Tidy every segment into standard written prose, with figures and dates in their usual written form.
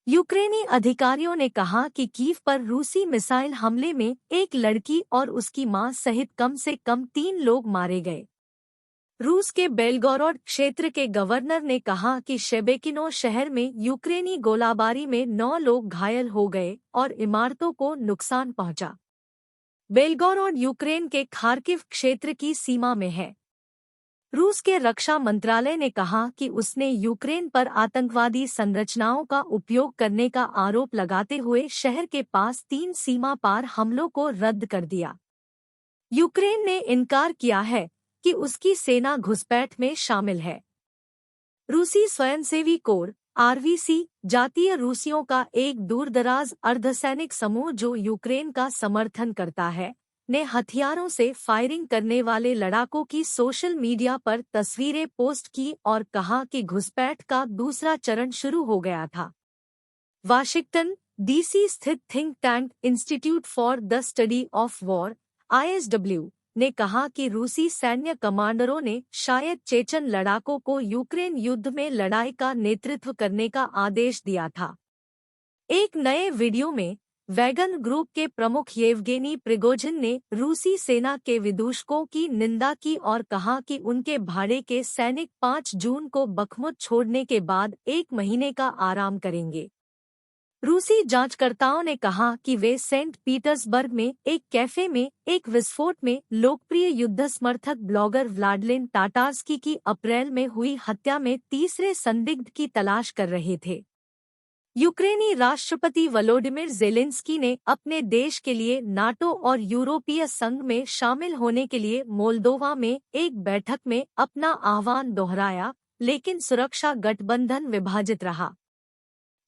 यूक्रेनी अधिकारियों ने कहा कि कीव पर रूसी मिसाइल हमले में एक लड़की और उसकी मां सहित कम से कम 3 लोग मारे गए। रूस के बेलगोरोड क्षेत्र के गवर्नर ने कहा कि शेबेकिनो शहर में यूक्रेनी गोलाबारी में 9 लोग घायल हो गए और इमारतों को नुकसान पहुंचा। बेलगोरोड यूक्रेन के खार्किव क्षेत्र की सीमा में है। रूस के रक्षा मंत्रालय ने कहा कि उसने यूक्रेन पर आतंकवादी संरचनाओं का उपयोग करने का आरोप लगाते हुए शहर के पास 3 सीमा पार हमलों को रद्द कर दिया। यूक्रेन ने इनकार किया है कि उसकी सेना घुसपैठ में शामिल है। रूसी स्वयंसेवी कोर आरवीसी जातीय रूसियों का एक दूरदराज अर्धसैनिक समूह जो यूक्रेन का समर्थन करता है ने हथियारों से फायरिंग करने वाले लड़ाकों की सोशल मीडिया पर तस्वीरें पोस्ट की और कहा कि घुसपैठ का दूसरा चरण शुरू हो गया था। वाशिंगटन डीसी स्थित think tank institute for the study of war (ISW) ने कहा कि रूसी सैन्य कमांडरों ने शायद चेचन लड़ाकों को यूक्रेन युद्ध में लड़ाई का नेतृत्व करने का आदेश दिया था। एक नए वीडियो में वैगन ग्रुप के प्रमुख येवगेनी प्रिगोजिन ने रूसी सेना के विदूषकों की निंदा की और कहा कि उनके भाड़े के सैनिक 5 जून को बखमुत छोड़ने के बाद 1 महीने का आराम करेंगे। रूसी जांचकर्ताओं ने कहा कि वे सेंट पीटर्सबर्ग में एक कैफे में एक विस्फोट में लोकप्रिय युद्ध समर्थक ब्लॉगर व्लादिमीर टाटार्स्की की अप्रैल में हुई हत्या में तीसरे संदिग्ध की तलाश कर रहे थे। यूक्रेनी राष्ट्रपति वोलोडिमिर ज़ेलेंस्की ने अपने देश के लिए नाटो और यूरोपीय संघ में शामिल होने के लिए मोल्दोवा में एक बैठक में अपना आह्वान दोहराया, लेकिन सुरक्षा गठबंधन विभाजित रहा।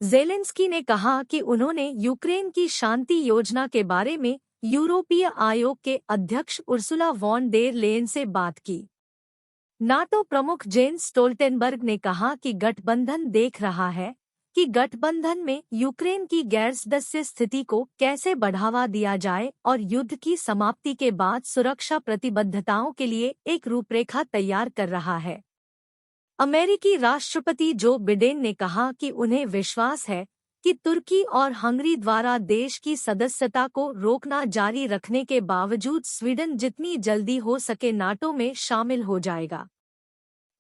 ज़ेलेंस्की ने कहा कि उन्होंने यूक्रेन की शांति योजना के बारे में यूरोपीय आयोग के अध्यक्ष उर्सुला वॉन डेर लेयन से बात की। नाटो प्रमुख जेन्स स्टोल्टेनबर्ग ने कहा कि गठबंधन देख रहा है कि गठबंधन में यूक्रेन की गैर सदस्य स्थिति को कैसे बढ़ावा दिया जाए और युद्ध की समाप्ति के बाद सुरक्षा प्रतिबद्धताओं के लिए एक रूपरेखा तैयार कर रहा है। अमेरिकी राष्ट्रपति जो बिडेन ने कहा कि उन्हें विश्वास है कि तुर्की और हंगरी द्वारा देश की सदस्यता को रोकना जारी रखने के बावजूद स्वीडन जितनी जल्दी हो सके नाटो में शामिल हो जाएगा।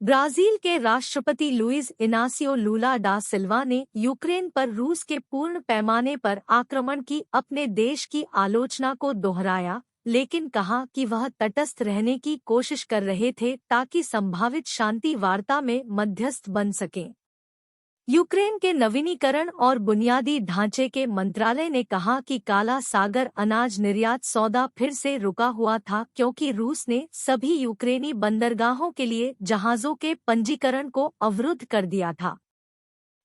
ब्राजील के राष्ट्रपति लुइस इनासियो लूला डा सिल्वा ने यूक्रेन पर रूस के पूर्ण पैमाने पर आक्रमण की अपने देश की आलोचना को दोहराया, लेकिन कहा कि वह तटस्थ रहने की कोशिश कर रहे थे ताकि संभावित शांति वार्ता में मध्यस्थ बन सकें। यूक्रेन के नवीनीकरण और बुनियादी ढांचे के मंत्रालय ने कहा कि काला सागर अनाज निर्यात सौदा फिर से रुका हुआ था क्योंकि रूस ने सभी यूक्रेनी बंदरगाहों के लिए जहाज़ों के पंजीकरण को अवरुद्ध कर दिया था।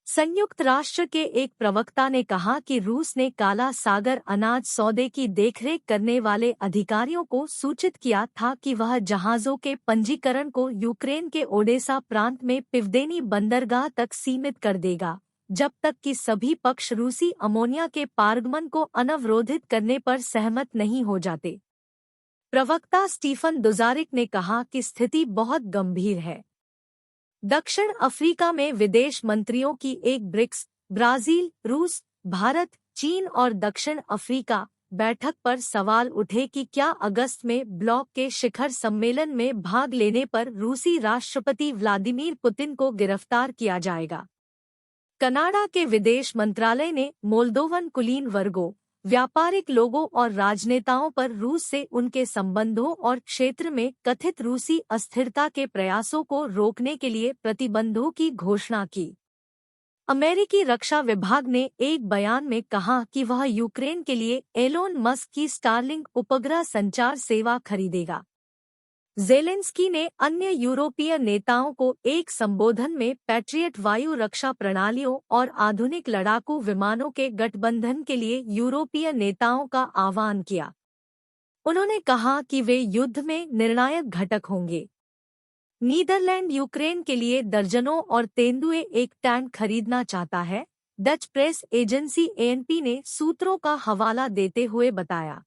संयुक्त राष्ट्र के एक प्रवक्ता ने कहा कि रूस ने काला सागर अनाज सौदे की देखरेख करने वाले अधिकारियों को सूचित किया था कि वह जहाज़ों के पंजीकरण को यूक्रेन के ओडेसा प्रांत में पिवदेनी बंदरगाह तक सीमित कर देगा, जब तक कि सभी पक्ष रूसी अमोनिया के पारगमन को अनवरोधित करने पर सहमत नहीं हो जाते। प्रवक्ता स्टीफन दुजारिक ने कहा कि स्थिति बहुत गंभीर है। दक्षिण अफ्रीका में विदेश मंत्रियों की एक ब्रिक्स ब्राजील, रूस, भारत, चीन और दक्षिण अफ्रीका बैठक पर सवाल उठे कि क्या अगस्त में ब्लॉक के शिखर सम्मेलन में भाग लेने पर रूसी राष्ट्रपति व्लादिमीर पुतिन को गिरफ्तार किया जाएगा। कनाडा के विदेश मंत्रालय ने मोल्दोवन कुलीन वर्गों, व्यापारिक लोगों और राजनेताओं पर रूस से उनके संबंधों और क्षेत्र में कथित रूसी अस्थिरता के प्रयासों को रोकने के लिए प्रतिबंधों की घोषणा की। अमेरिकी रक्षा विभाग ने एक बयान में कहा कि वह यूक्रेन के लिए एलोन मस्क की स्टारलिंक उपग्रह संचार सेवा खरीदेगा। ज़ेलेंस्की ने अन्य यूरोपीय नेताओं को एक संबोधन में पैट्रियट वायु रक्षा प्रणालियों और आधुनिक लड़ाकू विमानों के गठबंधन के लिए यूरोपीय नेताओं का आह्वान किया। उन्होंने कहा कि वे युद्ध में निर्णायक घटक होंगे। नीदरलैंड यूक्रेन के लिए दर्जनों और तेंदुए एक टैंक खरीदना चाहता है, डच प्रेस एजेंसी एएनपी ने सूत्रों का हवाला देते हुए बताया।